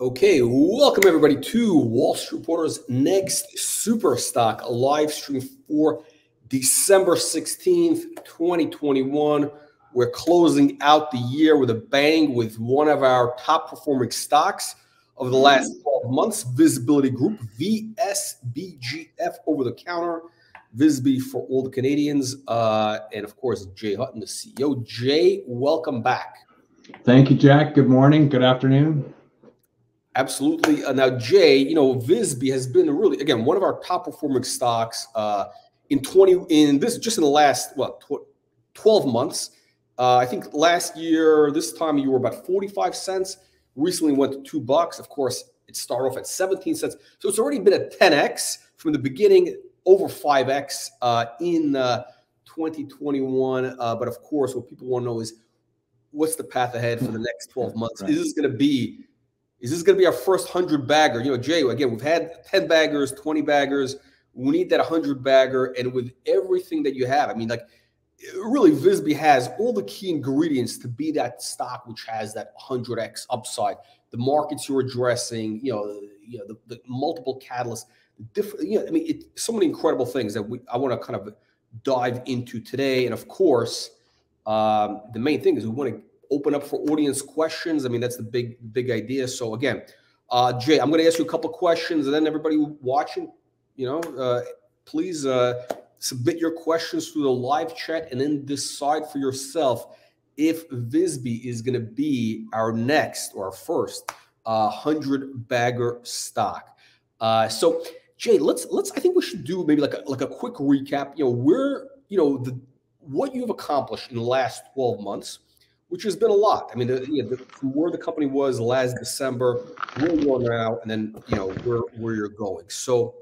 Okay, welcome everybody to Wall Street Reporter's next Super Stock live stream for December 16th, 2021. We're closing out the year with a bang with one of our top performing stocks of the last 12 months, VSBLTY Groupe, VSBGF over the counter, VSB for all the Canadians, and of course, Jay Hutton, the CEO. Jay, welcome back. Thank you, Jack. Good morning. Good afternoon. Absolutely. Now, Jay, you know, VSB has been really, again, one of our top performing stocks in the last 12 months. I think last year, this time you were about 45 cents. Recently went to $2. Of course, it started off at 17 cents. So it's already been a 10x from the beginning, over 5x in 2021. But of course, what people want to know is what's the path ahead for the next 12 months? Right. Is this going to be our first 100 bagger? You know, Jay, again, we've had 10 baggers, 20 baggers. We need that 100 bagger. And with everything that you have, I mean, like, really, VSB has all the key ingredients to be that stock which has that 100x upside. The markets you're addressing, the multiple catalysts, different. I mean, so many incredible things that I want to kind of dive into today. And of course, the main thing is we want to open up for audience questions. I mean, that's the big idea. So again, Jay, I'm going to ask you a couple of questions, and then everybody watching, please submit your questions through the live chat, and then decide for yourself if VSB is going to be our next or our first 100 bagger stock. So Jay, I think we should do maybe like a quick recap. What you've accomplished in the last 12 months, which has been a lot. I mean, from where the company was last December, where you are now, and then where you're going. So,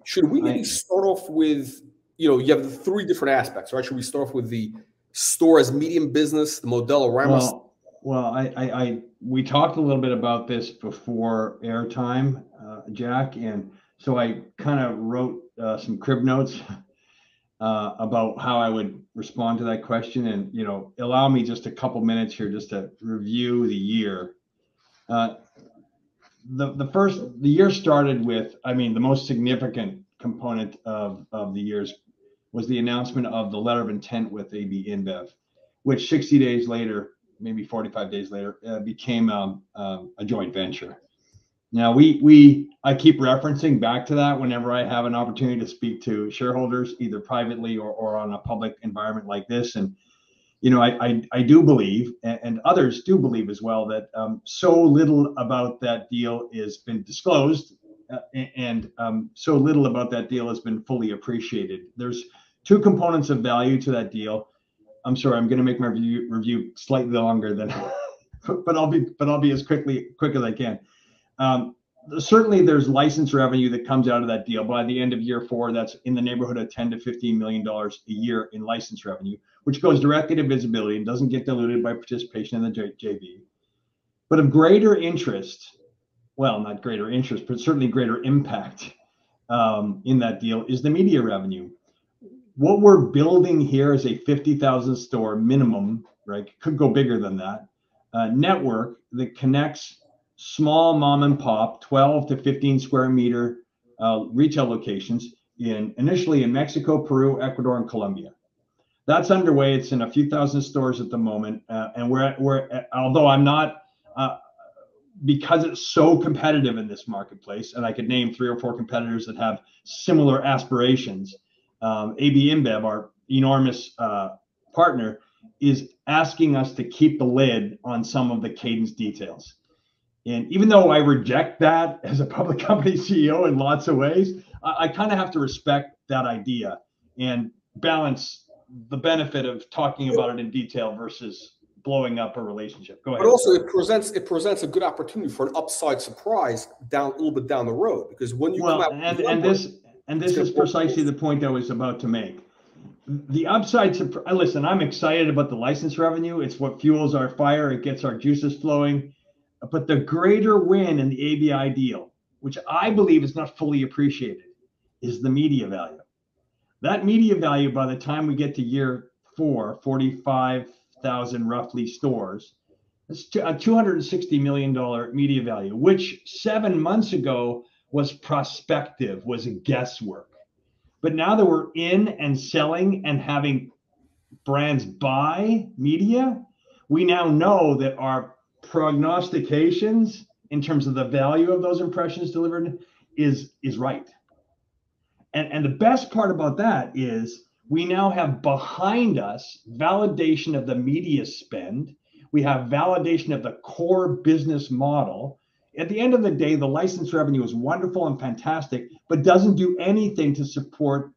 should we maybe start off with you have the three different aspects, right? Should we start off with the store as medium business, the Modelo Ramos? Well, we talked a little bit about this before airtime, Jack, and so I kind of wrote some crib notes about how I would respond to that question, and allow me just a couple minutes here just to review the year. The year started with, I mean, the most significant component of the years was the announcement of the letter of intent with AB InBev, which 60 days later, maybe 45 days later, became a joint venture. Now I keep referencing back to that whenever I have an opportunity to speak to shareholders, either privately or on a public environment like this. And I do believe, and others do believe as well, that so little about that deal has been disclosed, and so little about that deal has been fully appreciated. There's two components of value to that deal. I'm sorry, I'm going to make my review slightly longer than, but I'll be as quick as I can. Certainly there's license revenue that comes out of that deal. By the end of year 4, that's in the neighborhood of $10 to $15 million a year in license revenue, which goes directly to VSBLTY and doesn't get diluted by participation in the JV. But of greater interest, well, not greater interest, but certainly greater impact in that deal is the media revenue. What we're building here is a 50,000 store minimum, right? Could go bigger than that. Network that connects small mom and pop 12 to 15 square meter retail locations initially in Mexico, Peru, Ecuador, and Colombia. That's underway. It's in a few thousand stores at the moment, and we're although I'm not because it's so competitive in this marketplace, and I could name 3 or 4 competitors that have similar aspirations. AB InBev, our enormous partner, is asking us to keep the lid on some of the cadence details. And even though I reject that as a public company CEO in lots of ways, I kind of have to respect that idea and balance the benefit of talking about it in detail versus blowing up a relationship. Go ahead. But also, it presents a good opportunity for an upside surprise a little bit down the road, because when you come out and this is precisely the point I was about to make. The upside, listen, I'm excited about the license revenue. It's what fuels our fire. It gets our juices flowing. But the greater win in the ABI deal, which I believe is not fully appreciated, is the media value. That media value, by the time we get to year 4, 45,000 roughly stores, It's a $260 million media value, which 7 months ago was prospective, was guesswork. But now that we're in and selling and having brands buy media, we now know that our prognostications in terms of the value of those impressions delivered is right. And the best part about that is we now have behind us validation of the media spend. We have validation of the core business model. At the end of the day, the license revenue is wonderful and fantastic, but doesn't do anything to support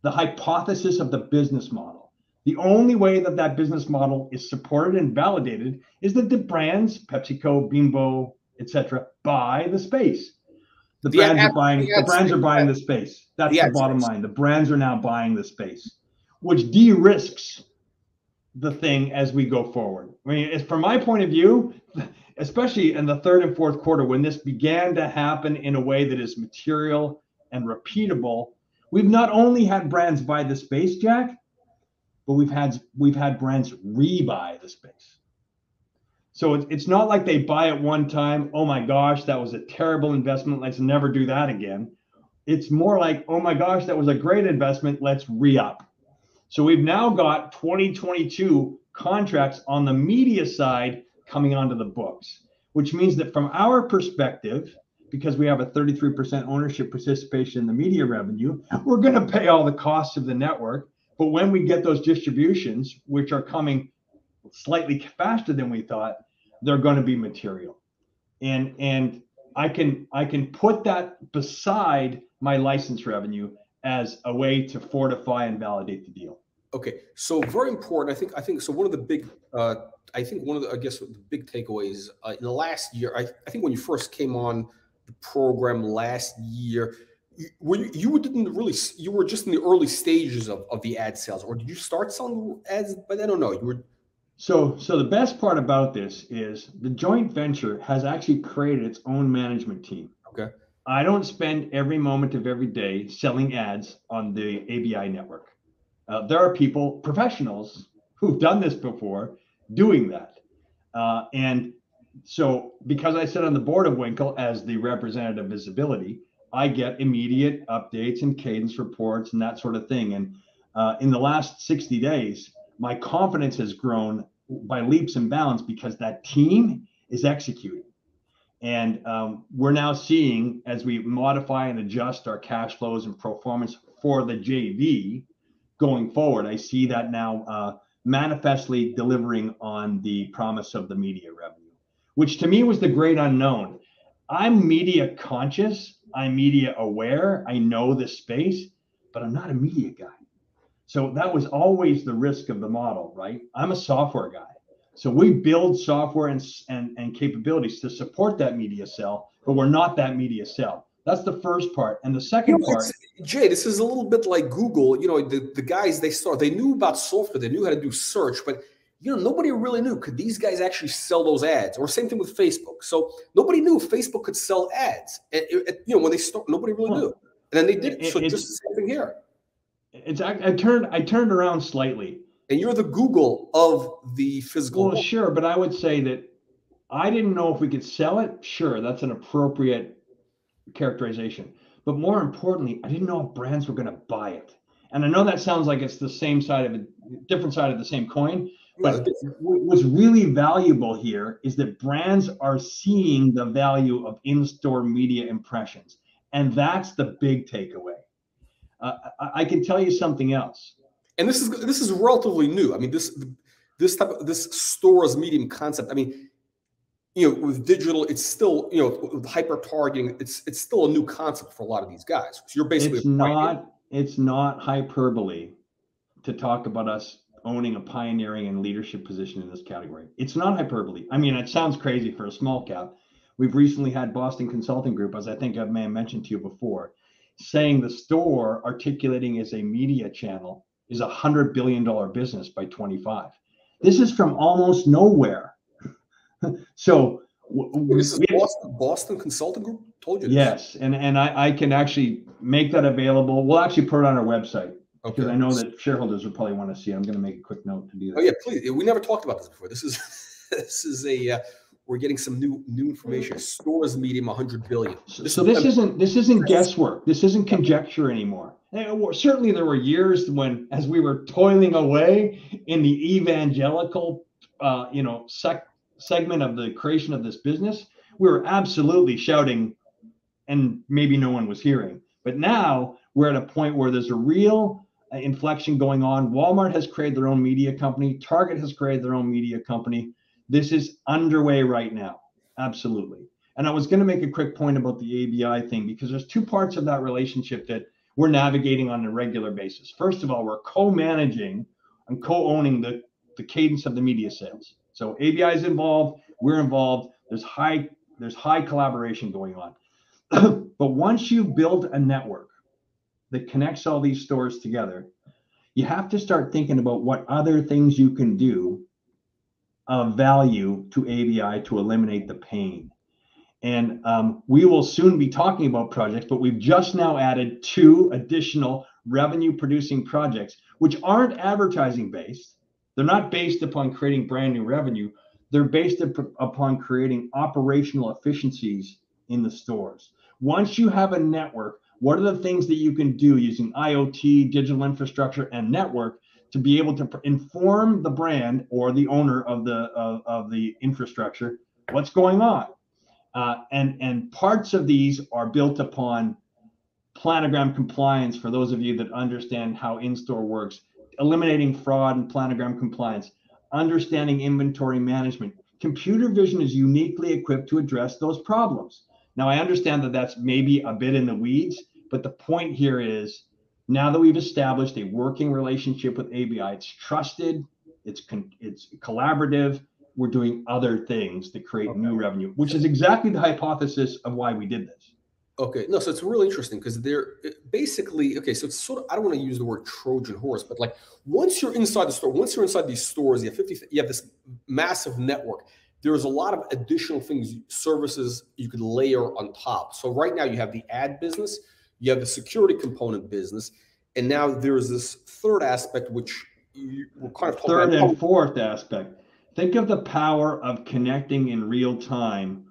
the hypothesis of the business model. The only way that that business model is supported and validated is that the brands, PepsiCo, Bimbo, etc., buy the space. The brands are buying the space. That's the bottom line. The brands are now buying the space, which de-risks the thing as we go forward. I mean, from my point of view, especially in the third and fourth quarter, when this began to happen in a way that is material and repeatable, we've not only had brands buy the space, Jack, but we've had brands rebuy the space. So it's not like they buy it one time, oh my gosh, that was a terrible investment, let's never do that again. It's more like, oh my gosh, that was a great investment, let's re-up. So we've now got 2022 contracts on the media side coming onto the books, which means that from our perspective, because we have a 33% ownership participation in the media revenue, we're going to pay all the costs of the network. But when we get those distributions, which are coming slightly faster than we thought, they're going to be material. And I can put that beside my license revenue as a way to fortify and validate the deal. Okay, so very important. I think so. One of the big, the big takeaways in the last year. I think when you first came on the program last year, you were just in the early stages of the ad sales, or did you start selling ads? But I don't know. You were. So the best part about this is the joint venture has actually created its own management team. Okay. I don't spend every moment of every day selling ads on the ABI network. There are people, professionals, who've done this before, doing that. And so because I sit on the board of Winkle as the representative of visibility, I get immediate updates and cadence reports and that sort of thing. And in the last 60 days, my confidence has grown by leaps and bounds because that team is executing. And we're now seeing, as we modify and adjust our cash flows and performance for the JV going forward, I see that now manifestly delivering on the promise of the media revenue, which to me was the great unknown. I'm media conscious, I'm media aware, I know the space, but I'm not a media guy. So that was always the risk of the model, right? I'm a software guy. So we build software and capabilities to support that media sell, but we're not that media sell. That's the first part. And the second part, Jay, this is a little bit like Google. You know, the guys, they knew about software, they knew how to do search, but nobody really knew, could these guys actually sell those ads? Or same thing with Facebook. So nobody knew Facebook could sell ads. When they start, nobody really knew. And then they did. So just the same thing here. I turned around slightly. And you're the Google of the physical world. Well, sure, but I would say that I didn't know if we could sell it. Sure, that's an appropriate characterization. But more importantly, I didn't know if brands were going to buy it. And I know that sounds like it's the same side of a different side of the same coin. But what's really valuable here is that brands are seeing the value of in-store media impressions. And that's the big takeaway. I can tell you something else. And this is relatively new. I mean, this store as medium concept. I mean, with digital, it's still, with hyper targeting, it's still a new concept for a lot of these guys. So you're basically it's not hyperbole to talk about us owning a pioneering and leadership position in this category. It's not hyperbole. I mean, it sounds crazy for a small cap. We've recently had Boston Consulting Group, as I think I may have mentioned to you before, saying the store articulating as a media channel is $100 billion business by 25. This is from almost nowhere. So this is Boston Consulting Group told you this. Yes, and I can actually make that available. We'll actually put it on our website. Because I know that shareholders will probably want to see it. I'm going to make a quick note to do that. Oh yeah, please. We never talked about this before. This is This is a we're getting some new information. Stores medium 100 billion. So this isn't guesswork. This isn't conjecture anymore. Certainly there were years when, as we were toiling away in the evangelical segment of the creation of this business, we were absolutely shouting, and maybe no one was hearing. But now we're at a point where there's a real inflection going on. Walmart has created their own media company. Target has created their own media company. This is underway right now. Absolutely. And I was going to make a quick point about the ABI thing, because there's two parts of that relationship that we're navigating on a regular basis. First of all, we're co-managing and co-owning the cadence of the media sales. So ABI is involved, we're involved. There's high collaboration going on. But once you build a network that connects all these stores together, you have to start thinking about what other things you can do of value to ABI to eliminate the pain. And we will soon be talking about projects, but we've just now added 2 additional revenue producing projects, which aren't advertising based. They're not based upon creating brand new revenue. They're based upon creating operational efficiencies in the stores. Once you have a network, what are the things that you can do using IoT, digital infrastructure, and network to be able to inform the brand or the owner of the infrastructure what's going on? And parts of these are built upon planogram compliance, for those of you that understand how in-store works, eliminating fraud and planogram compliance, understanding inventory management. Computer vision is uniquely equipped to address those problems. Now, I understand that that's maybe a bit in the weeds, but the point here is, now that we've established a working relationship with ABI, it's trusted, it's collaborative, we're doing other things to create new revenue, which is exactly the hypothesis of why we did this. Okay, no, so it's really interesting because they're basically, okay, so it's sort of, I don't want to use the word Trojan horse, but like once you're inside the store, once you're inside these stores, you have this massive network. There's a lot of additional things, services you could layer on top. So right now you have the ad business, you have the security component business, and now there's this third aspect, which we're kind of talking about. Third and fourth aspect. Think of the power of connecting in real time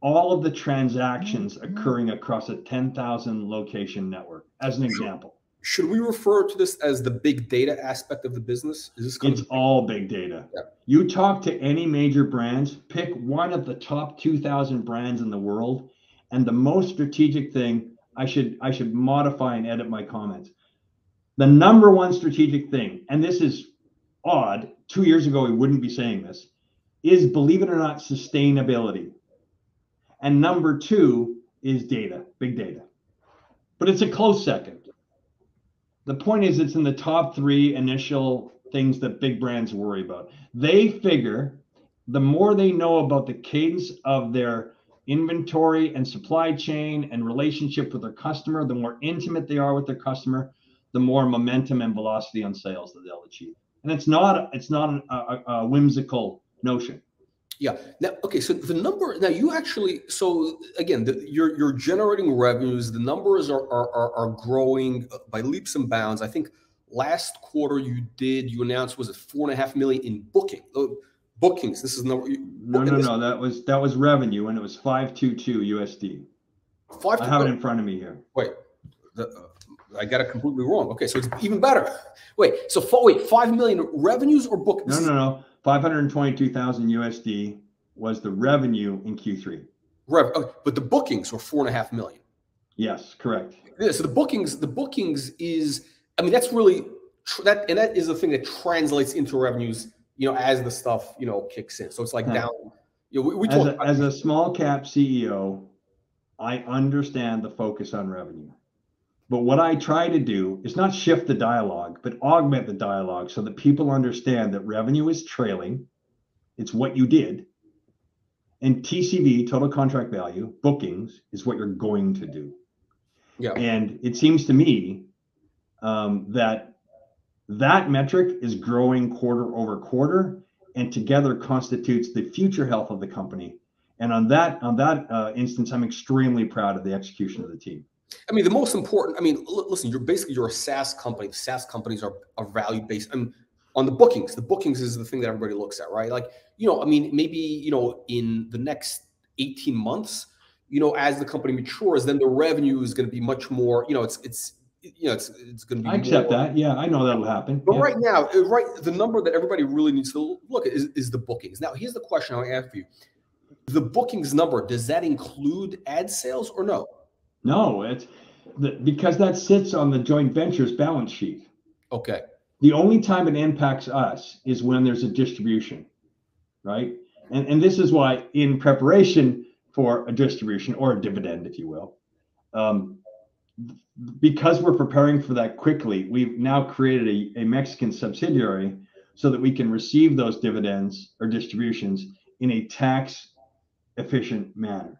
all of the transactions occurring across a 10,000 location network, as an example. Should we refer to this as the big data aspect of the business? It's all big data. Yeah. You talk to any major brands, pick one of the top 2,000 brands in the world, and the most strategic thing, I should modify and edit my comments. The number one strategic thing, and this is odd, 2 years ago we wouldn't be saying this, is, believe it or not, sustainability. And number 2 is data, big data. But it's a close second. The point is, it's in the top 3 initial things that big brands worry about. They figure the more they know about the cadence of their inventory and supply chain and relationship with their customer, the more intimate they are with their customer, the more momentum and velocity on sales that they'll achieve. And it's not a whimsical notion. Yeah. Now, okay. So the number, now you actually, so again, you're generating revenues. The numbers are growing by leaps and bounds. I think last quarter you announced, was it 4.5 million in bookings? This is no. That was revenue, and it was 522 USD. I have it in front of me here. Wait, I got it completely wrong. Okay, so it's even better. Wait, so 5 million revenues or bookings? No. 522,000 USD was the revenue in Q3. But the bookings were 4.5 million. Yes, correct. Yeah, so the bookings is, I mean, that's really that is the thing that translates into revenues, as the stuff, kicks in. So it's like down. As a small cap CEO, I understand the focus on revenue. But what I try to do is not shift the dialogue, but augment the dialogue so that people understand that revenue is trailing. It's what you did. And TCV, total contract value, bookings, is what you're going to do. Yeah. And it seems to me that metric is growing quarter over quarter, and together constitutes the future health of the company. And on that instance, I'm extremely proud of the execution of the team. I mean, the most important, listen, you're a SaaS company. SaaS companies are value-based. On the bookings is the thing that everybody looks at, right? Like, I mean, maybe, in the next 18 months, as the company matures, then the revenue is going to be much more, it's going to be I accept more. that. Yeah, I know that'll happen. But yeah. right now, the number that everybody really needs to look at is the bookings. Now, here's the question I ask you. The bookings number, does that include ad sales or no? No, because that sits on the joint venture's balance sheet. Okay. The only time it impacts us is when there's a distribution, right? And this is why, in preparation for a distribution or a dividend, if you will, because we're preparing for that quickly, we've now created a Mexican subsidiary so that we can receive those dividends or distributions in a tax efficient manner.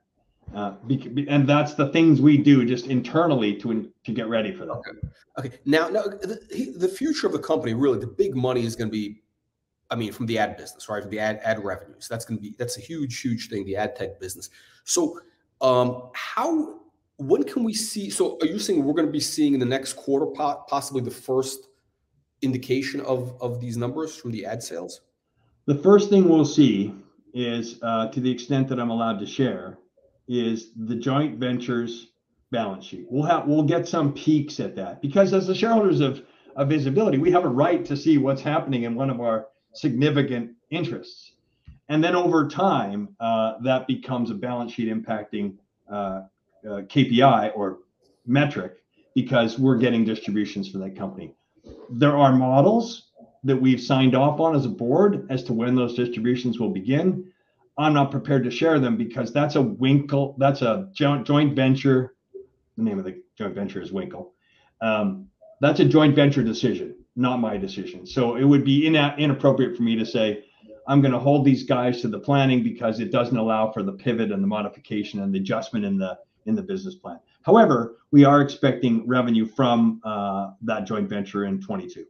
And that's the things we do just internally to get ready for that. Okay. Now the future of the company, really, the big money is going to be, I mean, from the ad business, right? From the ad revenues. That's a huge thing, the ad tech business. So when can we see? So are you saying we're going to be seeing in the next quarter possibly the first indication of these numbers from the ad sales? The first thing we'll see is, to the extent that I'm allowed to share, is the joint venture's balance sheet. We'll get some peeks at that, because as the shareholders of VSBLTY, we have a right to see what's happening in one of our significant interests. And then over time, that becomes a balance sheet impacting KPI or metric, because we're getting distributions for that company. There are models that we've signed off on as a board as to when those distributions will begin. I'm not prepared to share them because that's a joint venture. The name of the joint venture is Winkle. That's a joint venture decision, not my decision. So it would be inappropriate for me to say, I'm going to hold these guys to the planning, because it doesn't allow for the pivot and the modification and the adjustment in the business plan. However, we are expecting revenue from that joint venture in 22.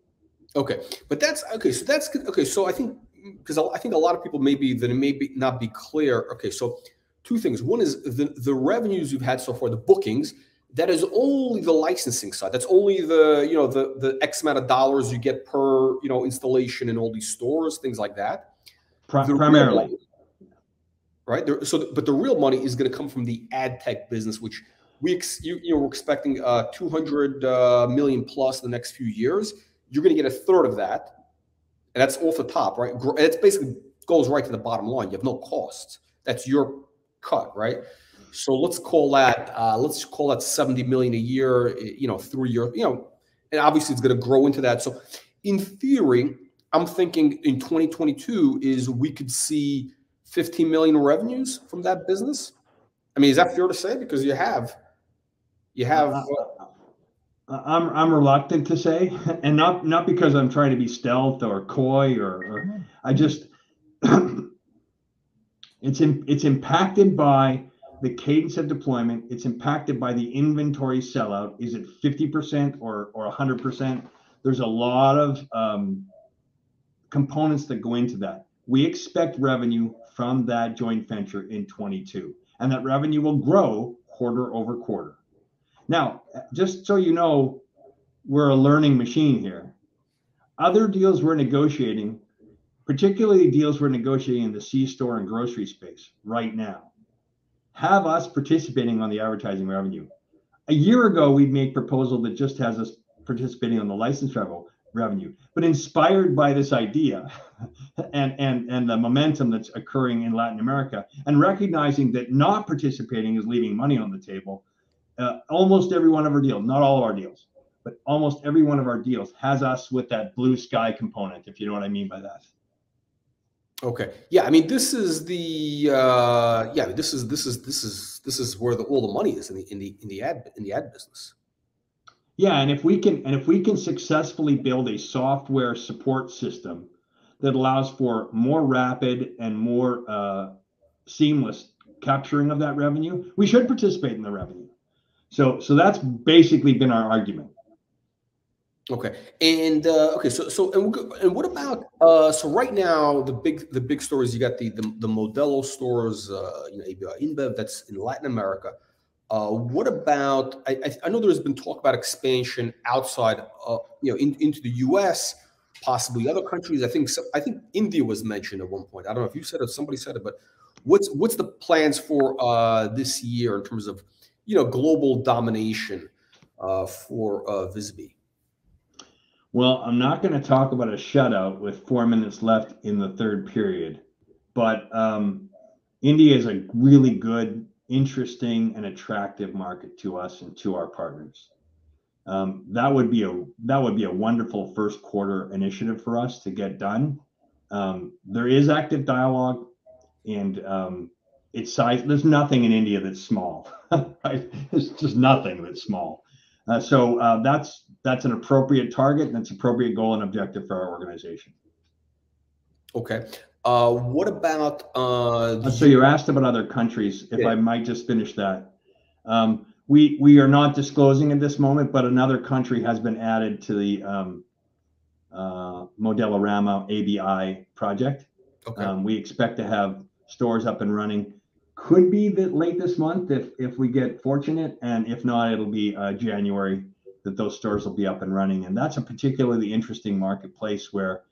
Okay, but that's okay. So that's okay. So I think, because I think a lot of people may not be clear. Okay, so two things. One is the revenues you've had so far, the bookings. That is only the licensing side. That's only the X amount of dollars you get per installation in all these stores, things like that. Primarily, right? But the real money is going to come from the ad tech business, which we're expecting 200 million plus in the next few years. You're going to get a third of that, and that's off the top, right? It's basically goes right to the bottom line. You have no costs. That's your cut, right? So let's call that 70 million a year, 3 years, and obviously it's going to grow into that. So in theory, I'm thinking in 2022 is we could see 15 million revenues from that business. I mean, is that fair to say? Because you have. I'm reluctant to say, and not because I'm trying to be stealth or coy or I just it's impacted by the cadence of deployment. It's impacted by the inventory sellout. Is it 50% or 100%? There's a lot of components that go into that. We expect revenue from that joint venture in 22, and that revenue will grow quarter over quarter. Now, just so you know, we're a learning machine here. Other deals we're negotiating, particularly deals we're negotiating in the C-store and grocery space right now, have us participating on the advertising revenue. A year ago, we'd made a proposal that just has us participating on the license revenue, but inspired by this idea and the momentum that's occurring in Latin America, and recognizing that not participating is leaving money on the table. Almost every one of our deals, not all of our deals, but almost every one of our deals has us with that blue sky component, if you know what I mean by that. Okay. Yeah. I mean, this is the this is where all the money is in the ad business. Yeah, and if we can successfully build a software support system that allows for more rapid and more seamless capturing of that revenue, we should participate in the revenue. So that's basically been our argument. Okay, and and what about so right now the big stores, you got the Modelo stores, ABI InBev, that's in Latin America. What about? I know there's been talk about expansion outside, into the U.S. possibly other countries. I think India was mentioned at one point. I don't know if you said it, somebody said it, but what's the plans for this year in terms of global domination for VSBY? Well, I'm not going to talk about a shutout with 4 minutes left in the third period, but India is a really good, interesting, and attractive market to us and to our partners. That would be a wonderful first quarter initiative for us to get done. There is active dialogue, and it's size. There's nothing in India that's small. Right? There's just nothing that's small. So that's an appropriate target, and that's appropriate goal and objective for our organization. Okay. What about so you asked about other countries, if I might just finish that. We are not disclosing at this moment, but another country has been added to the Modelorama ABI project. Okay. We expect to have stores up and running. Could be that late this month if we get fortunate, and if not, it'll be January that those stores will be up and running. And that's a particularly interesting marketplace where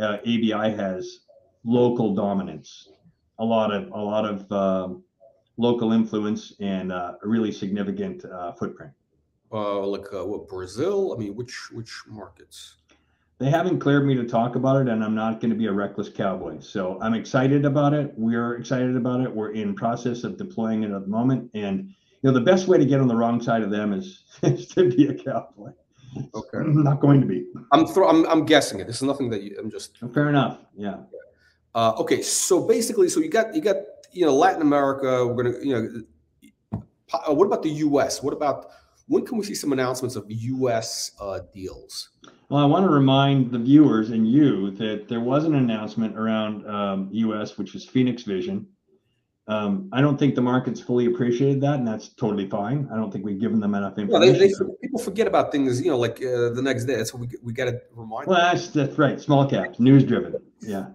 ABI has local dominance, a lot of local influence, and a really significant footprint. Like what, Brazil? I mean, which markets? They haven't cleared me to talk about it, and I'm not going to be a reckless cowboy. So I'm excited about it. We're excited about it. We're in process of deploying it at the moment. And the best way to get on the wrong side of them is to be a cowboy. Okay. I'm not going to be. I'm guessing it. This is nothing that I'm just. Fair enough. Yeah. Okay. So basically, you got Latin America. We're gonna what about the U.S.? When can we see some announcements of U.S. deals? Well, I want to remind the viewers and you that there was an announcement around U.S., which was Phoenix Vision. I don't think the market's fully appreciated that, and that's totally fine. I don't think we've given them enough information. People forget about things, like the next day. That's what we got to remind them. Well, that's right. Small caps, news driven. Yeah,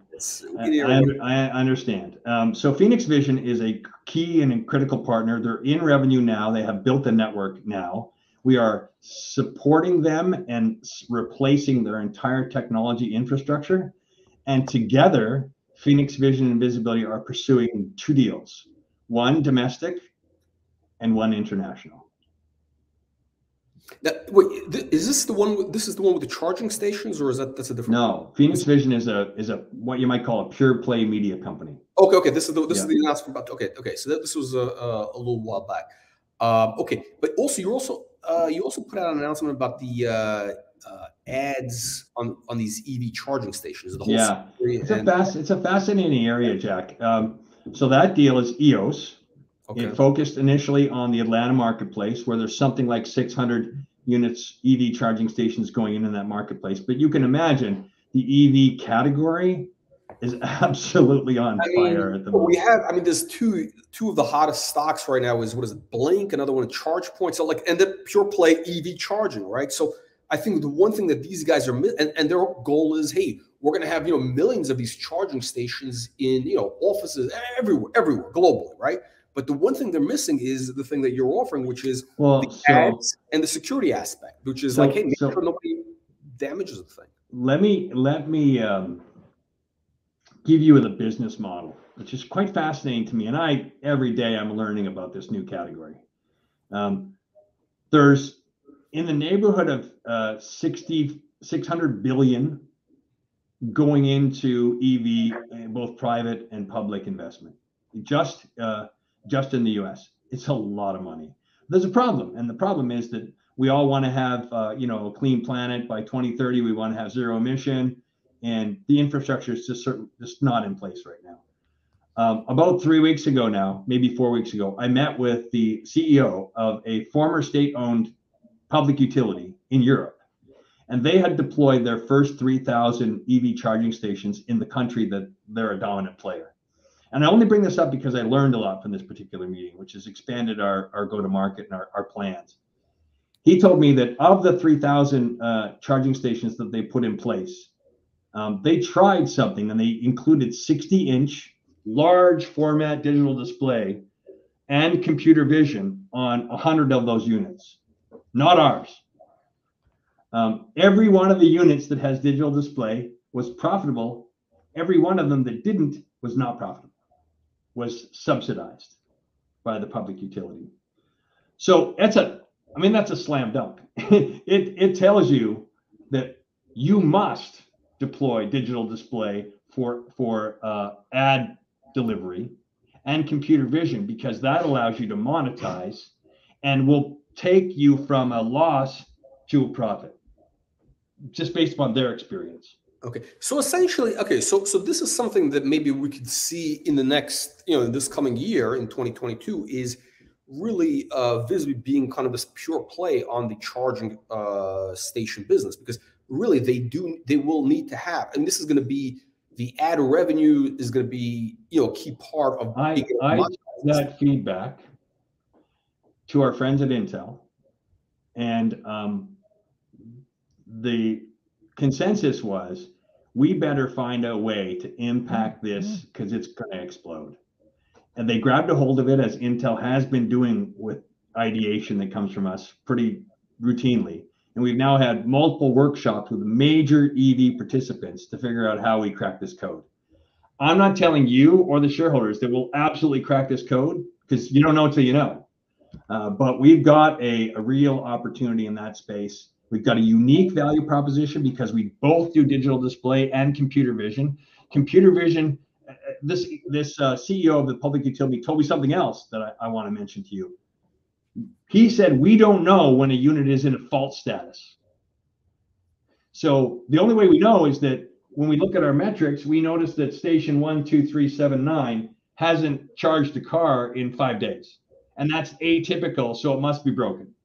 I understand. So Phoenix Vision is a key and a critical partner. They're in revenue now. They have built a network now. We are supporting them and replacing their entire technology infrastructure. And together, Phoenix Vision and VSBLTY are pursuing 2 deals, one domestic and one international. Wait, is this the one? This is the one with the charging stations, or that's a different? No, Phoenix Vision is a what you might call a pure play media company. Okay. This is the announcement about. Okay. So this was a little while back. Okay, but also you also put out an announcement about the ads on these EV charging stations. The whole it's a fascinating area, Jack. So that deal is EOS. Okay. It focused initially on the Atlanta marketplace, where there's something like 600 units EV charging stations going in that marketplace. But you can imagine the EV category is absolutely on fire at the moment. There's two of the hottest stocks right now. What is it, Blink, another one, ChargePoint. So and the pure play EV charging, right? So I think the one thing that these guys are and their goal is, hey, we're going to have millions of these charging stations in offices everywhere globally, right? But the one thing they're missing is the thing that you're offering, which is the ads and the security aspect, which is make sure nobody damages the thing. Let me give you the business model, which is quite fascinating to me. And every day I'm learning about this new category. There's in the neighborhood of 600 billion going into EV, both private and public investment. Just in the US, it's a lot of money. There's a problem, and the problem is that we all want to have a clean planet by 2030. We want to have zero emission, and the infrastructure is just not in place right now. About 3 weeks ago now, maybe 4 weeks ago, I met with the CEO of a former state-owned public utility in Europe, and they had deployed their first 3,000 EV charging stations in the country that they're a dominant player. And I only bring this up because I learned a lot from this particular meeting, which has expanded our go-to-market and our plans. He told me that of the 3,000 charging stations that they put in place, they tried something, and they included 60-inch large format digital display and computer vision on 100 of those units, not ours. Every one of the units that has digital display was profitable. Every one of them that didn't was not profitable, was subsidized by the public utility. So that's a slam dunk. It tells you that you must deploy digital display for ad delivery and computer vision, because that allows you to monetize and will take you from a loss to a profit, just based upon their experience. Okay, so essentially, so this is something that maybe we could see in the next, in this coming year in 2022, is really VSBY being kind of this pure play on the charging station business, because really they will need to have, and this is going to be, the ad revenue is going to be, a key part of. I that feedback to our friends at Intel, and the consensus was, we better find a way to impact this because it's going to explode. And they grabbed a hold of it, as Intel has been doing with ideation that comes from us pretty routinely. And we've now had multiple workshops with major EV participants to figure out how we crack this code. I'm not telling you or the shareholders that we'll absolutely crack this code, because you don't know until you know. But we've got a real opportunity in that space. We've got a unique value proposition because we both do digital display and computer vision. Computer vision, this CEO of the public utility told me something else that I want to mention to you. He said, we don't know when a unit is in a fault status. So the only way we know is that when we look at our metrics, we notice that station 1, 2, 3, 7, 9 hasn't charged the car in 5 days. And that's atypical, so it must be broken.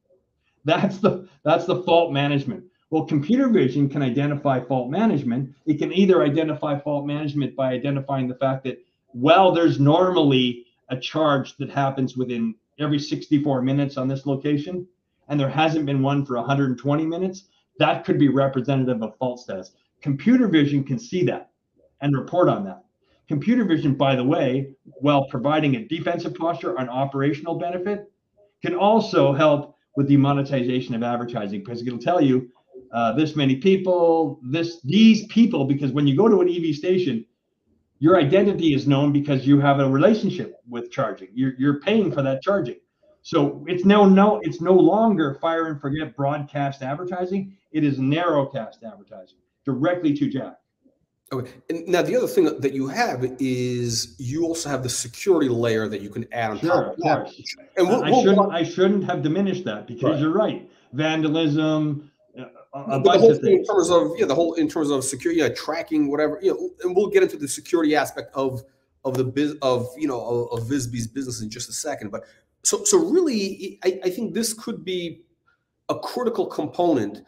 That's the fault management. Well, computer vision can identify fault management. It can either identify fault management by identifying the fact that, well, there's normally a charge that happens within every 64 minutes on this location, and there hasn't been one for 120 minutes. That could be representative of fault status. Computer vision can see that and report on that. Computer vision, by the way, while providing a defensive posture or an operational benefit, can also help with the monetization of advertising, because it'll tell you this many people, these people, because when you go to an EV station, your identity is known because you have a relationship with charging. You're paying for that charging. So it's no longer fire and forget broadcast advertising. It is narrowcast advertising directly to Jack. Okay. And now the other thing that you have is you also have the security layer that you can add on top of that. And I shouldn't have diminished that, because you're right. Vandalism, a bunch of things. In terms of security, tracking, whatever, and we'll get into the security aspect of VSBY's business in just a second. But so really, I think this could be a critical component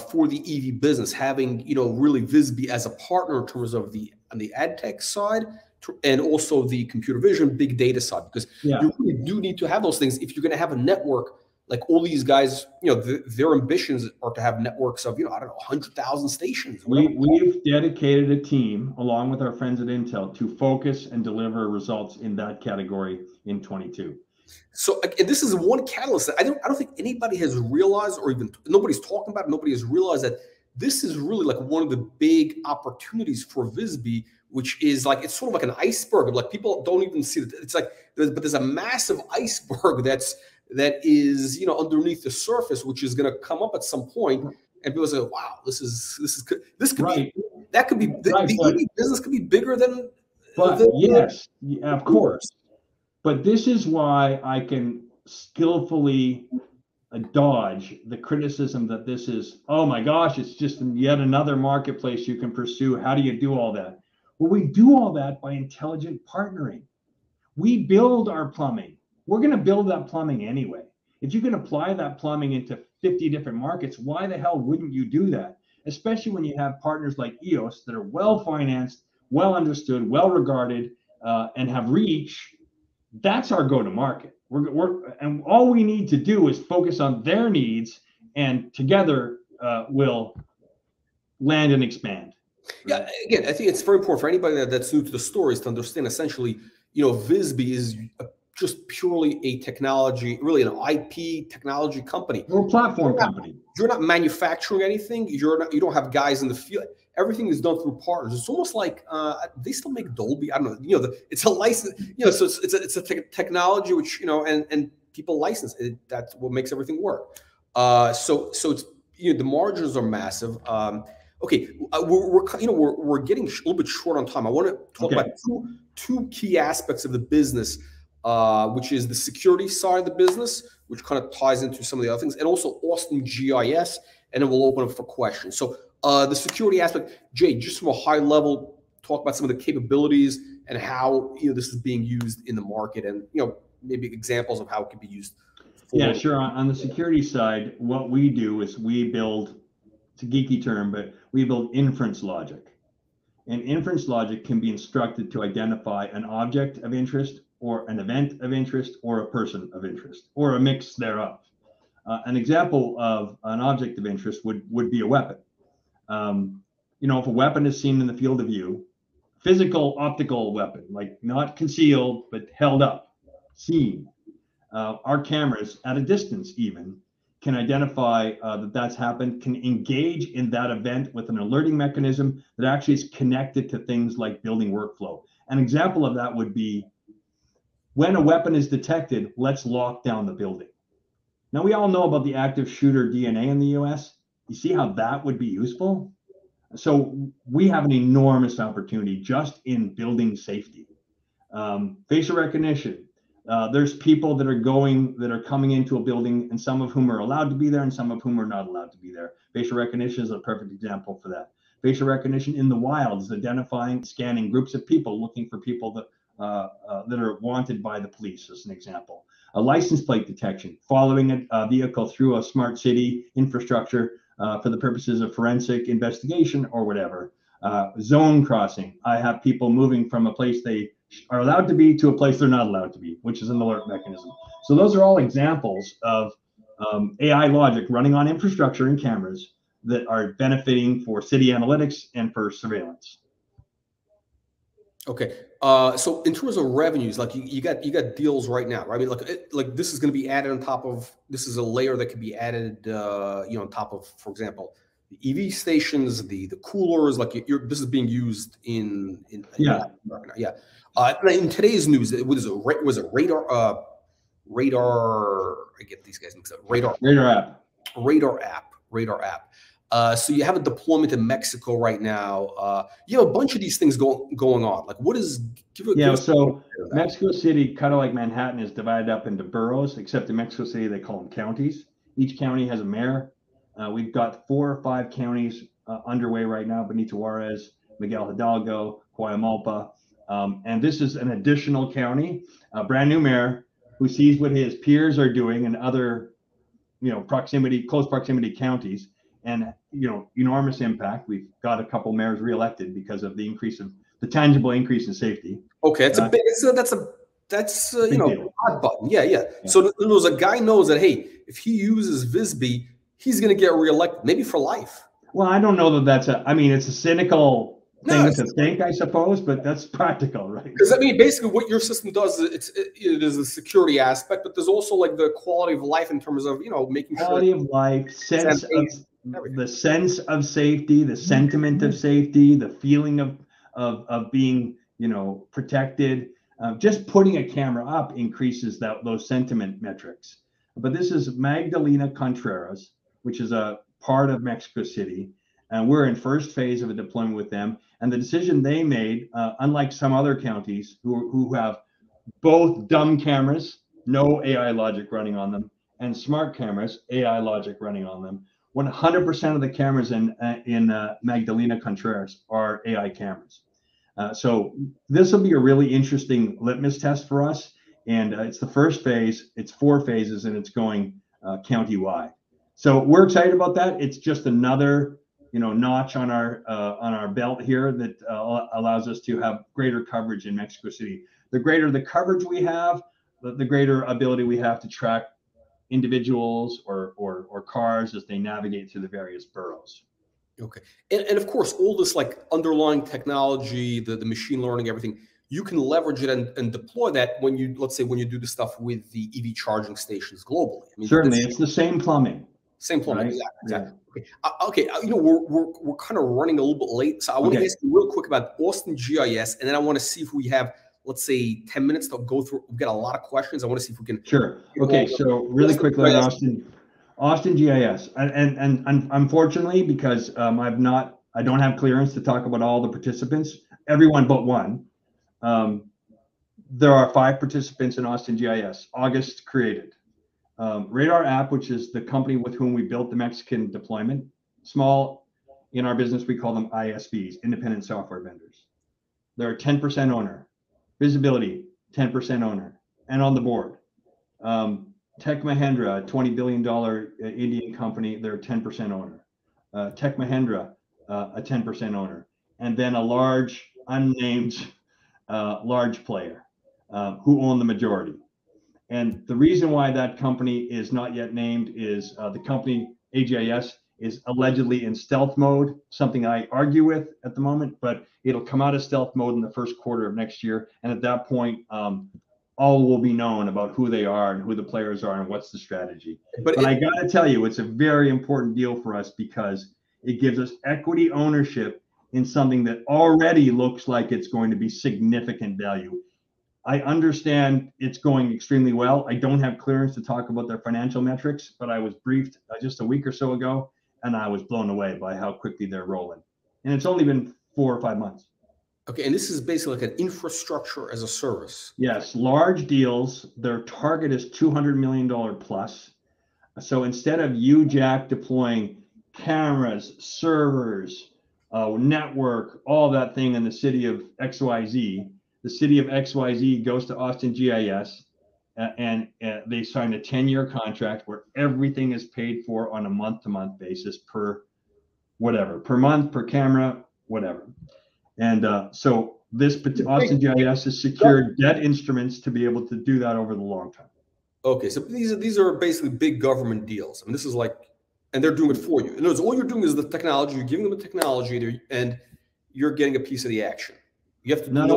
for the EV business, having really VSBY as a partner in terms of on the ad tech side and also the computer vision, big data side, because you really do need to have those things if you're going to have a network. Like all these guys, their ambitions are to have networks of 100,000 stations. We've dedicated a team along with our friends at Intel to focus and deliver results in that category in 22. So, and this is one catalyst that I don't think anybody has realized, or even nobody's talking about it. Nobody has realized that this is really like one of the big opportunities for VSBY, which is like, it's sort of like an iceberg. Like people don't even see it. It's like, but there's a massive iceberg that is underneath the surface, which is going to come up at some point, and people say, "Wow, this could right. be that could be the EV business could be bigger than." Yes, of course. But this is why I can skillfully dodge the criticism that this is, oh my gosh, it's just yet another marketplace you can pursue. How do you do all that? Well, we do all that by intelligent partnering. We build our plumbing. We're going to build that plumbing anyway. If you can apply that plumbing into 50 different markets, why the hell wouldn't you do that? Especially when you have partners like EOS that are well-financed, well-understood, well-regarded, and have reach. That's our go-to-market. And all we need to do is focus on their needs, and together we'll land and expand. Yeah, again, I think it's very important for anybody that's new to the story is to understand essentially, VSBY is just purely a technology, really an IP technology company. We're a platform company. You're not manufacturing anything. You don't have guys in the field. Everything is done through partners. It's almost like they still make Dolby. I don't know. It's a license. So it's a technology which and people license it. That's what makes everything work. So it's the margins are massive. Okay, we're getting a little bit short on time. I want to talk about two key aspects of the business, which is the security side of the business, which kind of ties into some of the other things, and also Austin GIS, and then we'll open up for questions. So the security aspect, Jay, just from a high level, talk about some of the capabilities and how this is being used in the market, and maybe examples of how it can be used. Yeah, sure. On the security side, what we do is we build, it's a geeky term, but we build inference logic. And inference logic can be instructed to identify an object of interest or an event of interest or a person of interest or a mix thereof. An example of an object of interest would be a weapon. If a weapon is seen in the field of view, physical optical weapon, like not concealed, but held up, seen. Our cameras at a distance even can identify that that's happened, can engage in that event with an alerting mechanism that actually is connected to things like building workflow. An example of that would be when a weapon is detected, let's lock down the building. Now, we all know about the active shooter DNA in the US. You see how that would be useful? So we have an enormous opportunity just in building safety. Facial recognition. There's people that are coming into a building, and some of whom are allowed to be there and some of whom are not allowed to be there. Facial recognition is a perfect example for that. Facial recognition in the wild is identifying, scanning groups of people, looking for people that are wanted by the police, as an example. A license plate detection, following a vehicle through a smart city infrastructure for the purposes of forensic investigation or whatever. Zone crossing. I have people moving from a place they are allowed to be to a place they're not allowed to be, which is an alert mechanism. So those are all examples of AI logic running on infrastructure and cameras that are benefiting for city analytics and for surveillance. Okay, so in terms of revenues, like you got deals right now, right? I mean, like this is going to be added on top of, this is a layer that can be added, on top of, for example, the EV stations, the coolers. Like this is being used in in today's news. Was it radar? I get these guys mixed up. Radar app. So you have a deployment in Mexico right now. You have a bunch of these things going on. Like, what is? So Mexico City, kind of like Manhattan, is divided up into boroughs. Except in Mexico City, they call them counties. Each county has a mayor. We've got 4 or 5 counties underway right now: Benito Juarez, Miguel Hidalgo, Coajimalpa, and this is an additional county, a brand new mayor who sees what his peers are doing in other, close proximity counties. And enormous impact. We've got a couple mayors reelected because of the tangible increase in safety. Okay, that's a hot button. Yeah. So a guy knows that, hey, if he uses VSBY, he's going to get reelected, maybe for life. Well, I don't know that it's a cynical thing to think, I suppose, but that's practical, right? Because basically, what your system does is it is the security aspect, but there's also like the quality of life in terms of making quality of life, sense of safety, the sentiment of safety, the feeling of being protected. Just putting a camera up increases those sentiment metrics. But this is Magdalena Contreras, which is a part of Mexico City, and we're in first phase of a deployment with them. And the decision they made, unlike some other counties who have both dumb cameras, no AI logic running on them, and smart cameras, AI logic running on them, 100% of the cameras in Magdalena Contreras are AI cameras. So this will be a really interesting litmus test for us. And it's the first phase. It's 4 phases, and it's going county-wide. So we're excited about that. It's just another notch on our belt here that allows us to have greater coverage in Mexico City. The greater the coverage we have, the greater ability we have to track individuals or cars as they navigate through the various boroughs. Okay, and of course, all this like underlying technology, the machine learning, everything. you can leverage it and deploy that when you, let's say, when you do the stuff with the EV charging stations globally. I mean, certainly, it's the same plumbing. Same plumbing, right? exactly. Okay, you know, we're kind of running a little bit late, so I want to ask you real quick about Austin GIS, and then I want to see if we have, let's say, 10 minutes to go through. We've got a lot of questions. I want to see if we can. Sure. Okay, so really quickly on Austin GIS, and unfortunately, because I don't have clearance to talk about all the participants, everyone but one. There are 5 participants in Austin GIS. August created. Radar App, which is the company with whom we built the Mexican deployment. Small, in our business, we call them ISVs, independent software vendors. They're a 10% owner. VSBLTY, 10% owner, and on the board. Tech Mahindra, a $20 billion Indian company, they're a 10% owner. Tech Mahindra, a 10% owner. And then a large, unnamed, large player who own the majority. And the reason why that company is not yet named is the company, AGIS, is allegedly in stealth mode, something I argue with at the moment, but it'll come out of stealth mode in the first quarter of next year. And at that point, all will be known about who they are and who the players are and what's the strategy. But I got to tell you, it's a very important deal for us because it gives us equity ownership in something that already looks like it's going to be significant value. I understand it's going extremely well. I don't have clearance to talk about their financial metrics, but I was briefed just a week or so ago, and I was blown away by how quickly they're rolling. And it's only been 4 or 5 months. Okay, and this is basically like an infrastructure as a service. Yes, large deals. Their target is $200 million plus. So instead of you, Jack, deploying cameras, servers, network, all that thing in the city of XYZ, the city of XYZ goes to Austin GIS and they sign a 10-year contract where everything is paid for on a month-to-month basis per month, per camera, whatever. And so this Austin GIS has secured debt instruments to be able to do that over the long term. Okay, so these are basically big government deals. I mean, this is like, and they're doing it for you. In other words, all you're doing is the technology. You're giving them the technology, and you're getting a piece of the action. You have to not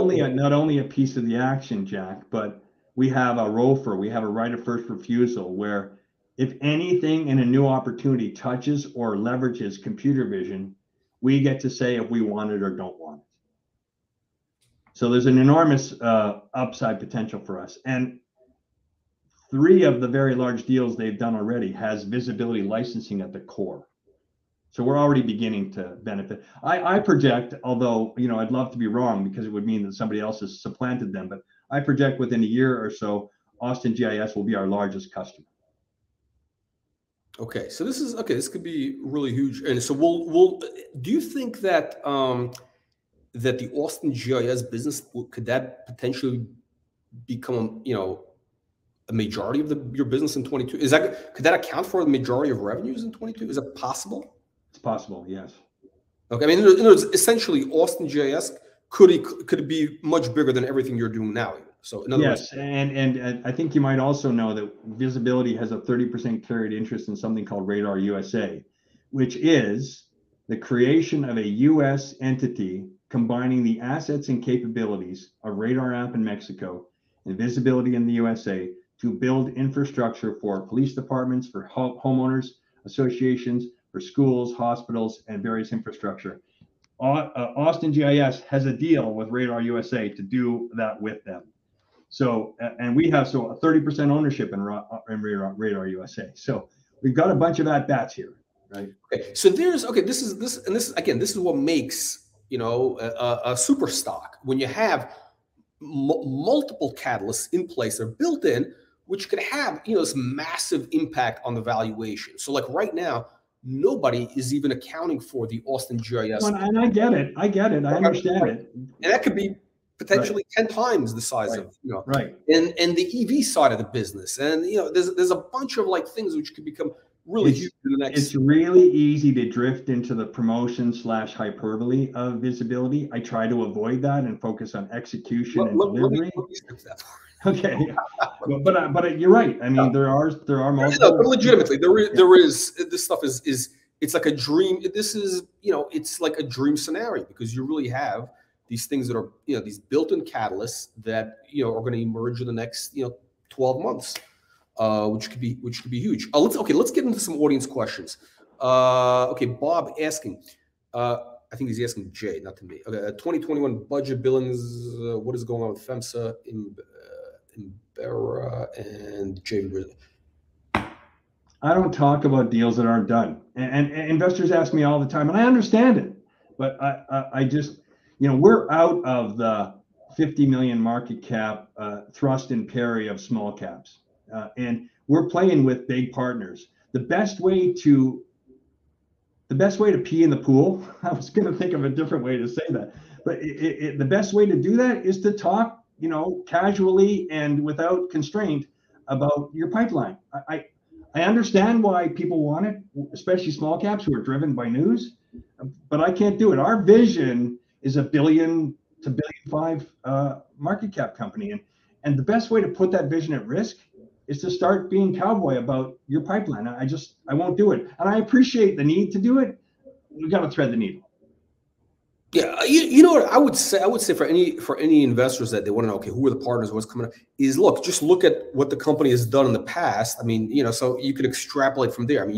only a piece of the action, Jack, but we have a ROFR. We have a right of first refusal where if anything in a new opportunity touches or leverages computer vision, we get to say if we want it or don't want it. So there's an enormous upside potential for us. And 3 of the very large deals they've done already has VSBLTY licensing at the core. So we're already beginning to benefit. I project, although, you know, I'd love to be wrong because it would mean that somebody else has supplanted them, but I project within a year or so, Austin GIS will be our largest customer. Okay, so this is, okay, this could be really huge. And so we'll do you think that that the Austin GIS business, could that potentially become, you know, a majority of your business in 22? Could that account for the majority of revenues in 22? Is it possible? It's possible, yes. Okay, I mean, in other words, essentially, Austin GIS could be much bigger than everything you're doing now. So in other words, and I think you might also know that VSBLTY has a 30% carried interest in something called Radar USA, which is the creation of a U.S. entity combining the assets and capabilities of Radar App in Mexico and VSBLTY in the USA to build infrastructure for police departments, for homeowners associations, for schools, hospitals, and various infrastructure. Austin GIS has a deal with Radar USA to do that with them. So, and we have a 30% ownership in Radar USA. So we've got a bunch of at-bats here, right? Okay. So this is what makes, you know, a super stock when you have multiple catalysts in place that are built in, which could have, you know, this massive impact on the valuation. So like right now, nobody is even accounting for the Austin GIS. Well, and I get it. I understand it. And that could be potentially 10 times the size of, you know, and the EV side of the business. And, you know, there's a bunch of like things which could become really huge in the next. It's really easy to drift into the promotion / hyperbole of VSBLTY. I try to avoid that and focus on execution and delivery. Okay, but you're right. I mean, there are multiple. But legitimately, there is this stuff is it's like a dream. This is, you know, it's like a dream scenario because you really have these things that are, these built-in catalysts that, are going to emerge in the next, 12 months, which could be huge. Let's get into some audience questions. Okay, Bob asking, I think he's asking Jay, not to me. Okay, 2021 budget billings. What is going on with FEMSA, Imbera, and Jay? I don't talk about deals that aren't done, and investors ask me all the time, and I understand it, but I just, we're out of the 50 million market cap thrust and parry of small caps, and we're playing with big partners. The best way to pee in the pool, I was going to think of a different way to say that, but the best way to do that is to talk, casually and without constraint about your pipeline. I understand why people want it, especially small caps who are driven by news, but I can't do it. Our vision is $1 billion to $1.5 billion market cap company, and the best way to put that vision at risk is to start being cowboy about your pipeline. I won't do it, and I appreciate the need to do it. We got to thread the needle. Yeah, you know what I would say for any investors that they want to know, okay, who are the partners, what's coming up, is just look at what the company has done in the past. I mean, so you could extrapolate from there. I mean,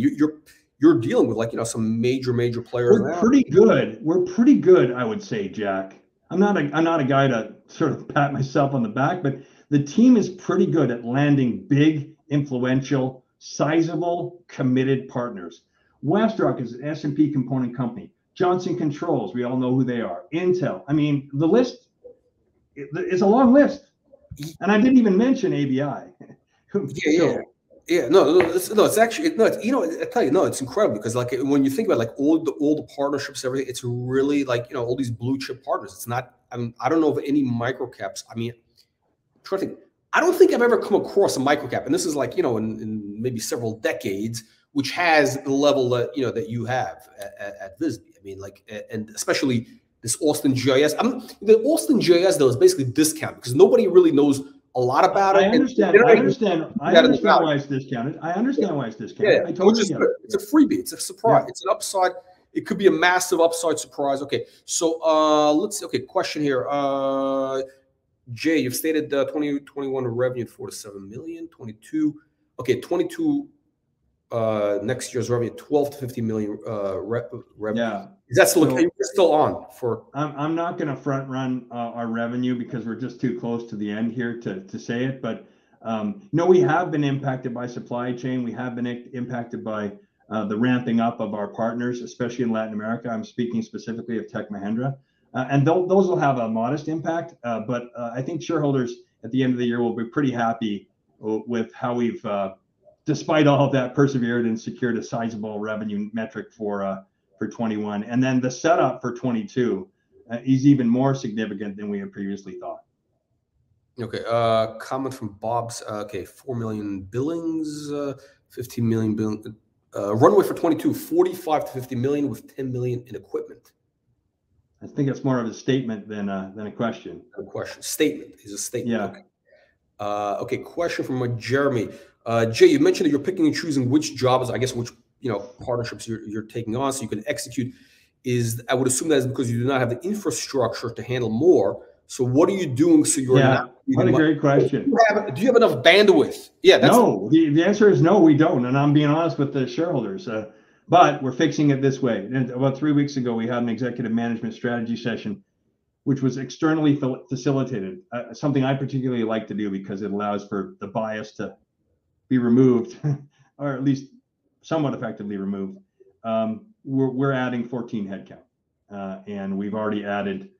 you're dealing with some major players. We're pretty good. We're pretty good, I would say, Jack. I'm not a guy to sort of pat myself on the back, but the team is pretty good at landing big, influential, sizable, committed partners. Westrock is an S&P component company. Johnson Controls, we all know who they are. Intel. I mean, the list is a long list, and I didn't even mention ABI. Yeah. No. It's actually I tell you, it's incredible because when you think about all the partnerships, everything, it's really all these blue chip partners. It's not. I mean, I don't know of any micro caps. I mean, I'm trying to think. I don't think I've ever come across a micro cap, and this is in maybe several decades, which has the level that that you have at VSBY. I mean, and especially this Austin GIS. The Austin GIS though is basically discounted because nobody really knows a lot about it. I understand why it's discounted. I understand why it's discounted. Yeah, I totally get it. It's a freebie. It's a surprise. Yeah. It's an upside. It could be a massive upside surprise. Okay, so let's see. Okay, question here. Jay, you've stated 2021 revenue 4 to 7 million. 22. Okay, 22. Next year's revenue 12 to 50 million revenue. Yeah. Is that still on for? I'm not going to front run our revenue because we're just too close to the end here to say it. But no, we have been impacted by supply chain. We have been impacted by the ramping up of our partners, especially in Latin America. I'm speaking specifically of Tech Mahindra, and those will have a modest impact. But I think shareholders at the end of the year will be pretty happy with how we've. Despite all of that, persevered and secured a sizable revenue metric for 21, and then the setup for 22 is even more significant than we had previously thought. Okay, comment from Bob's. Okay, 4 million billings, 15 million billing, runway for 22, 45 to 50 million with 10 million in equipment. I think it's more of a statement than a question. A question. Statement is a statement. Yeah. Okay. Okay, question from Jeremy. Jay, you mentioned that you're picking and choosing which jobs, I guess, which partnerships you're taking on so you can execute. I would assume that is because you do not have the infrastructure to handle more. So what are you doing so you're not? What a great question. Do you have enough bandwidth? Yeah. No, the answer is no, we don't. And I'm being honest with the shareholders. But we're fixing it this way. And about 3 weeks ago, we had an executive management strategy session, which was externally facilitated, something I particularly like to do because it allows for the bias to be removed, or at least somewhat effectively removed. We're adding 14 headcount, and we've already added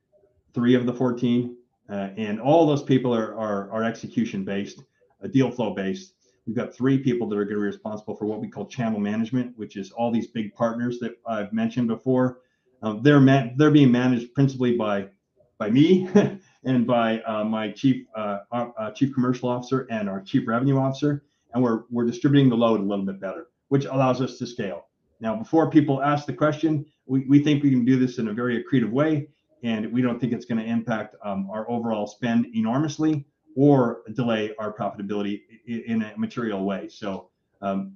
3 of the 14, and all those people are execution based, deal flow based. We've got 3 people that are going to be responsible for what we call channel management, which is all these big partners that I've mentioned before. They're being managed principally by me and by my chief commercial officer and our chief revenue officer, and we're distributing the load a little bit better, which allows us to scale. Now, before people ask the question, we think we can do this in a very accretive way, and we don't think it's going to impact our overall spend enormously or delay our profitability in a material way. So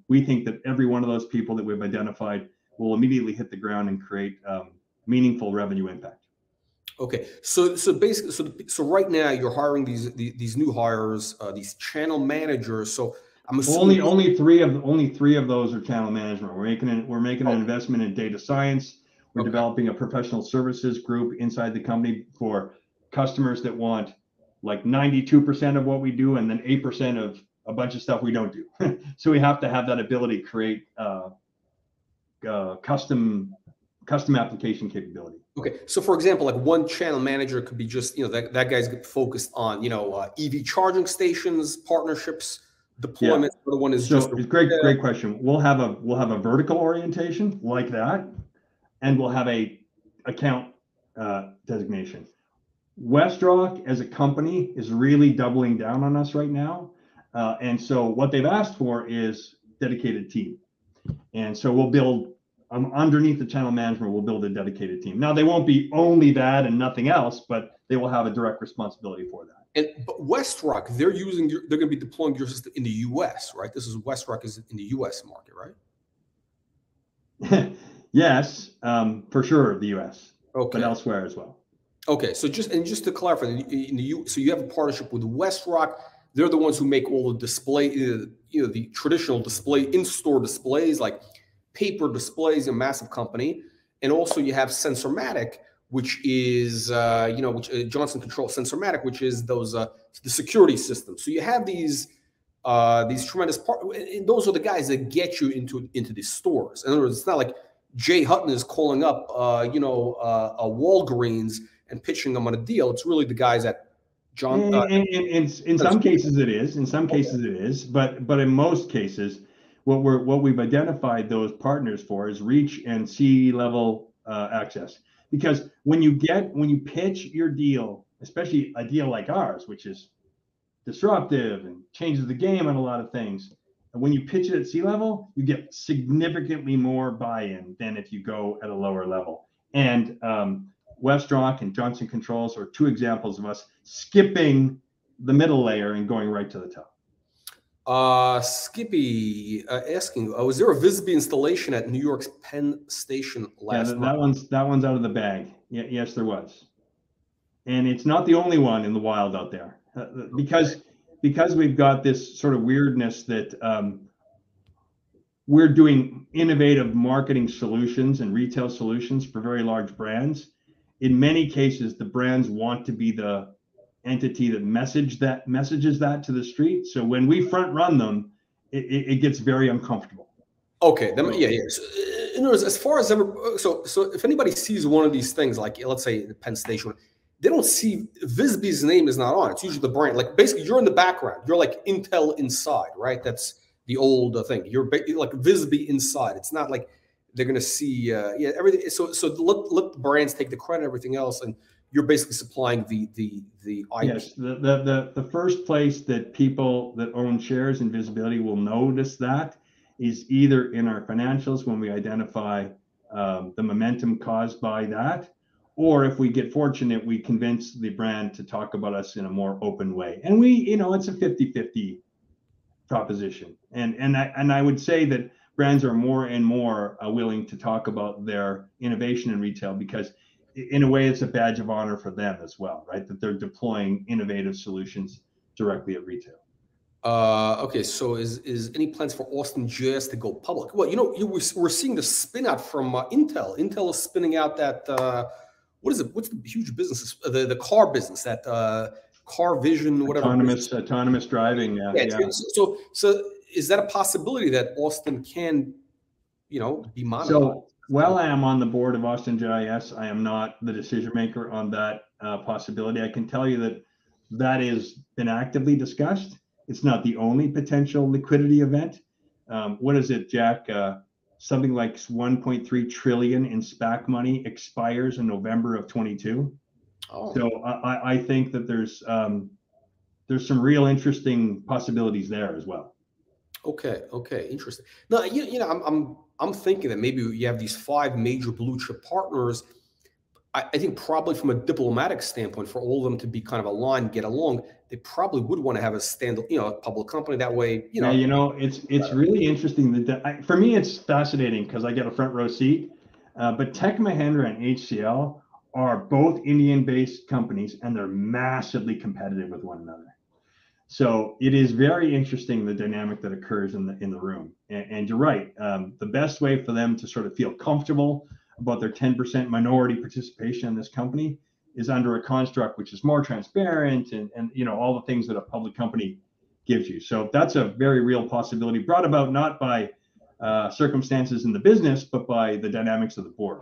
we think that every one of those people that we've identified will immediately hit the ground and create meaningful revenue impact. Okay, so basically, so right now you're hiring these new hires, these channel managers. So I'm assuming Only three of those are channel management. We're making an investment in data science. We're developing a professional services group inside the company for customers that want like 92% of what we do, and then 8% of a bunch of stuff we don't do. So we have to have that ability to create custom application capability. Okay, so for example, like one channel manager could be just, that guy's focused on, EV charging stations, partnerships, deployments. The other one is just it's great question. We'll have a vertical orientation like that, and we'll have a account designation. WestRock as a company is really doubling down on us right now, and so what they've asked for is dedicated team, and so we'll build. Underneath the channel management, we'll build a dedicated team. Now, they won't be only that and nothing else, but they will have a direct responsibility for that. But WestRock, they're going to be deploying your system in the U.S., right? This is WestRock is in the U.S. market, right? Yes, for sure, the U.S. Okay, but elsewhere as well. Okay, so just to clarify, so you have a partnership with WestRock. They're the ones who make all the display, the traditional display in-store displays, like paper displays, a massive company. And also you have Sensormatic, which is, Johnson Controls Sensormatic, which is those, the security systems. So you have these tremendous and those are the guys that get you into these stores. In other words, it's not like Jay Hutton is calling up, a Walgreens and pitching them on a deal. It's really the guys at John. In some cases it is. In some cases it is. But in most cases, what we've identified those partners for is reach and C-level access. Because when you pitch your deal, especially a deal like ours, which is disruptive and changes the game on a lot of things, and when you pitch it at C-level, you get significantly more buy-in than if you go at a lower level. And WestRock and Johnson Controls are two examples of us skipping the middle layer and going right to the top. Skippy asking, was there a VSBY installation at New York's Penn Station last month? That one's out of the bag. Yes, there was. And it's not the only one in the wild out there. Because we've got this sort of weirdness that we're doing innovative marketing solutions and retail solutions for very large brands. In many cases, the brands want to be the entity that messages that to the street. So when we front run them, it gets very uncomfortable. Okay, So, in other words, as far as so if anybody sees one of these things, like let's say the Penn Station, they don't see VSBY's name is not on. It's usually the brand. Like basically, you're in the background. You're like Intel inside, right? That's the old thing. You're like VSBY inside. It's not like they're gonna see everything. So let the brands take the credit, everything else, and you're basically supplying the IP. Yes, the first place that people that own shares in VSBLTY will notice that is either in our financials when we identify the momentum caused by that, or if we get fortunate, we convince the brand to talk about us in a more open way. And it's a 50-50 proposition. And I would say that brands are more and more willing to talk about their innovation in retail, because in a way, it's a badge of honor for them as well, right? That they're deploying innovative solutions directly at retail. Okay, so is any plans for Austin GIS to go public? Well, we're seeing the spin out from Intel. Intel is spinning out that what is it? What's the huge business? The car business, that car vision, whatever. Autonomous driving. Yeah. So is that a possibility that Austin can, be monetized? So, while I am on the board of Austin GIS, I am not the decision maker on that possibility. I can tell you that has been actively discussed. It's not the only potential liquidity event. What is it, Jack? Something like 1.3 trillion in SPAC money expires in November of 22. Oh. So I think that there's some real interesting possibilities there as well. Okay, interesting. Now, I'm thinking that maybe you have these 5 major blue chip partners. I think probably from a diplomatic standpoint, for all of them to be kind of aligned, get along, they probably would want to have a public company that way. It's really interesting that for me it's fascinating because I get a front row seat. But Tech Mahindra and HCL are both Indian-based companies, and they're massively competitive with one another. So it is very interesting, the dynamic that occurs in the room. And you're right. The best way for them to sort of feel comfortable about their 10% minority participation in this company is under a construct which is more transparent and all the things that a public company gives you. So that's a very real possibility, brought about not by circumstances in the business, but by the dynamics of the board.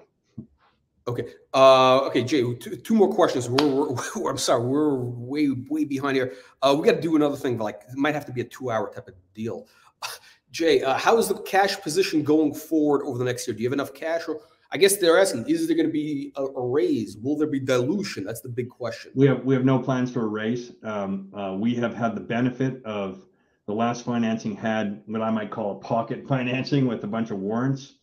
Okay. Okay, Jay, two more questions. I'm sorry, we're way behind here. We got to do another thing, like it might have to be a 2-hour type of deal. Jay, how is the cash position going forward over the next year? Do you have enough cash? Or I guess they're asking, is there going to be a raise? Will there be dilution? That's the big question. We have no plans for a raise. We have had the benefit of the last financing had what I might call a pocket financing with a bunch of warrants.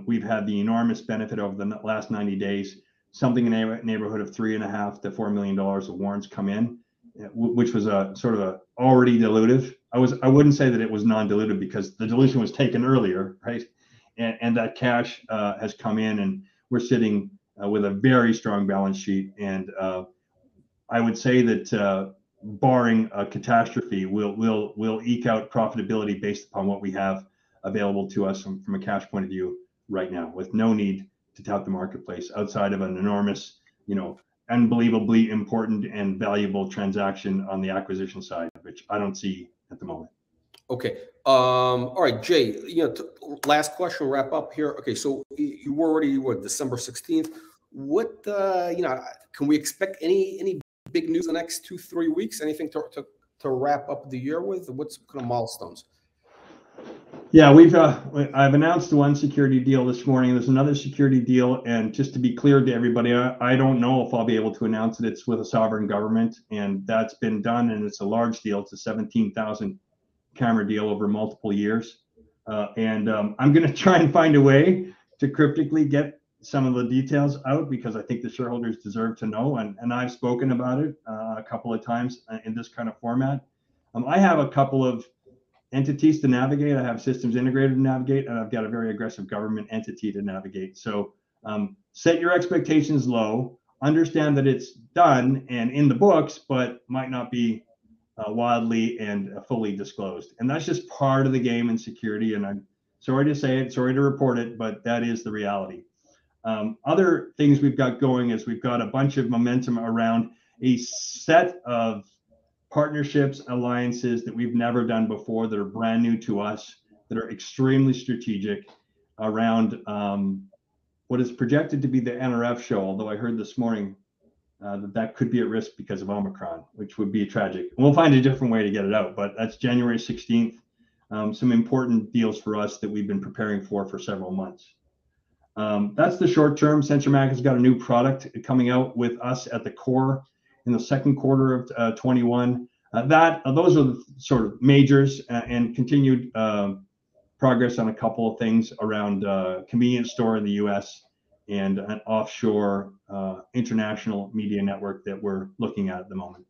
We've had the enormous benefit over the last 90 days, something in the neighborhood of $3.5 to $4 million of warrants come in, which was a sort of a already dilutive. I wouldn't say that it was non-dilutive because the dilution was taken earlier, right? And that cash has come in, and we're sitting with a very strong balance sheet. And I would say that barring a catastrophe, we'll eke out profitability based upon what we have available to us from a cash point of view right now, with no need to tout the marketplace outside of an enormous, unbelievably important and valuable transaction on the acquisition side, which I don't see at the moment. Okay. All right, Jay, last question, wrap up here. Okay. So you were already, December 16th. What, can we expect any big news in the next 2-3 weeks? Anything to wrap up the year with? What's kind of milestones? Yeah, I've announced the one security deal this morning. There's another security deal, and just to be clear to everybody, I don't know if I'll be able to announce it. It's with a sovereign government, and that's been done, and it's a large deal. It's a 17,000 camera deal over multiple years, and I'm going to try and find a way to cryptically get some of the details out, because I think the shareholders deserve to know, and I've spoken about it a couple of times in this kind of format. I have a couple of entities to navigate. I have systems integrated to navigate, and I've got a very aggressive government entity to navigate. So set your expectations low, understand that it's done and in the books, but might not be wildly and fully disclosed. And that's just part of the game in security. And I'm sorry to say it, sorry to report it, but that is the reality. Other things we've got going is we've got a bunch of momentum around a set of partnerships, alliances that we've never done before, that are brand new to us, that are extremely strategic around what is projected to be the NRF show, although I heard this morning that could be at risk because of Omicron, which would be tragic. And we'll find a different way to get it out, but that's January 16th. Some important deals for us that we've been preparing for several months. That's the short term. CensorMac has got a new product coming out with us at the core in the second quarter of 21. Those are the sort of majors, and continued progress on a couple of things around convenience store in the US and an offshore international media network that we're looking at the moment.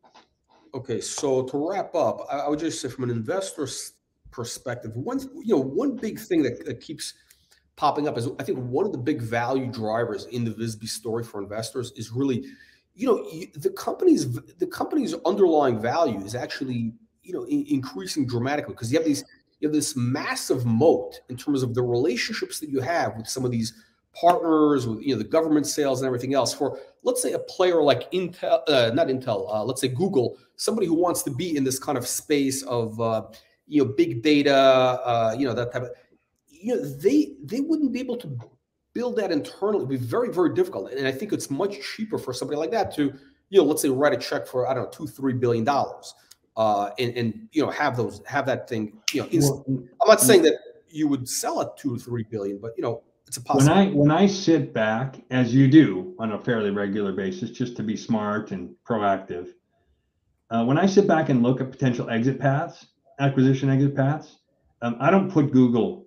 Okay, so to wrap up, I would just say from an investor's perspective, one big thing that keeps popping up is, I think one of the big value drivers in the VSB story for investors is really, the company's underlying value is actually, increasing dramatically, because you have this massive moat in terms of the relationships that you have with some of these partners, with the government sales and everything else. For, let's say, a player like let's say Google, somebody who wants to be in this kind of space of big data, that type of, they wouldn't be able to build that internally. It'd be very, very difficult. And I think it's much cheaper for somebody like that to, let's say, write a check for, I don't know, $2-3 billion, and have that thing, I'm not saying that you would sell at $2-3 billion, but it's a possibility. When I sit back, as you do on a fairly regular basis, just to be smart and proactive, when I sit back and look at potential exit paths, acquisition exit paths, I don't put Google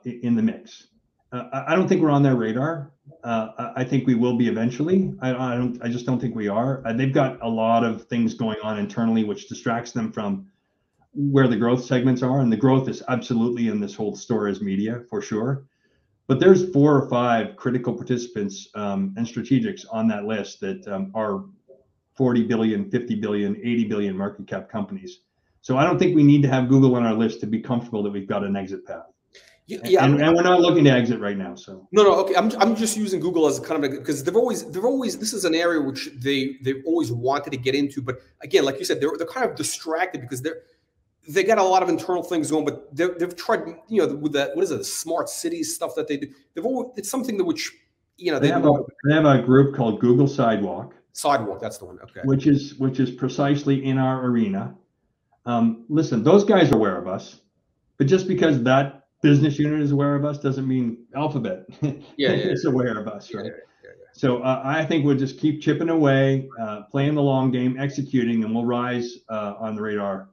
in the mix. I don't think we're on their radar. I think we will be eventually. I just don't think we are. They've got a lot of things going on internally, which distracts them from where the growth segments are. And the growth is absolutely in this whole store as media, for sure. But there's 4 or 5 critical participants and strategics on that list that are 40 billion, 50 billion, 80 billion market cap companies. So I don't think we need to have Google on our list to be comfortable that we've got an exit path. Yeah, and we're not looking to exit right now. So no, okay. I'm just using Google as a kind of because they've always this is an area which they've always wanted to get into, but again, like you said, they're kind of distracted because they got a lot of internal things going, but they've tried, you know, with that, what is it, the smart cities stuff that they do. It's something that which, you know, they have a group called Google Sidewalk. Sidewalk, that's the one. Okay. Which is precisely in our arena. Listen, those guys are aware of us, but just because that business unit is aware of us doesn't mean Alphabet is aware of us, right? So I think we'll just keep chipping away, playing the long game, executing, and we'll rise on the radar.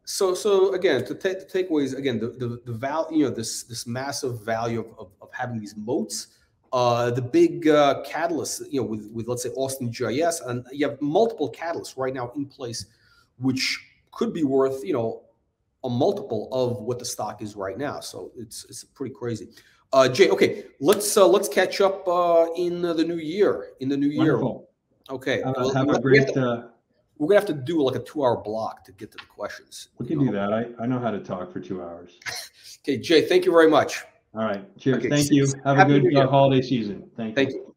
So again, the takeaways again, the value, you know, this massive value of having these moats, the big catalysts, you know, with let's say Austin GIS, and you have multiple catalysts right now in place, which could be worth, you know, a multiple of what the stock is right now. So it's pretty crazy. Jay, okay, let's catch up in the new year. Wonderful. Okay. Have a great. We're gonna have to do like a 2-hour block to get to the questions. We can do that. I know how to talk for 2 hours. Okay, Jay, thank you very much. All right. Cheers. Okay, thank you. Have a good holiday season. Thank you.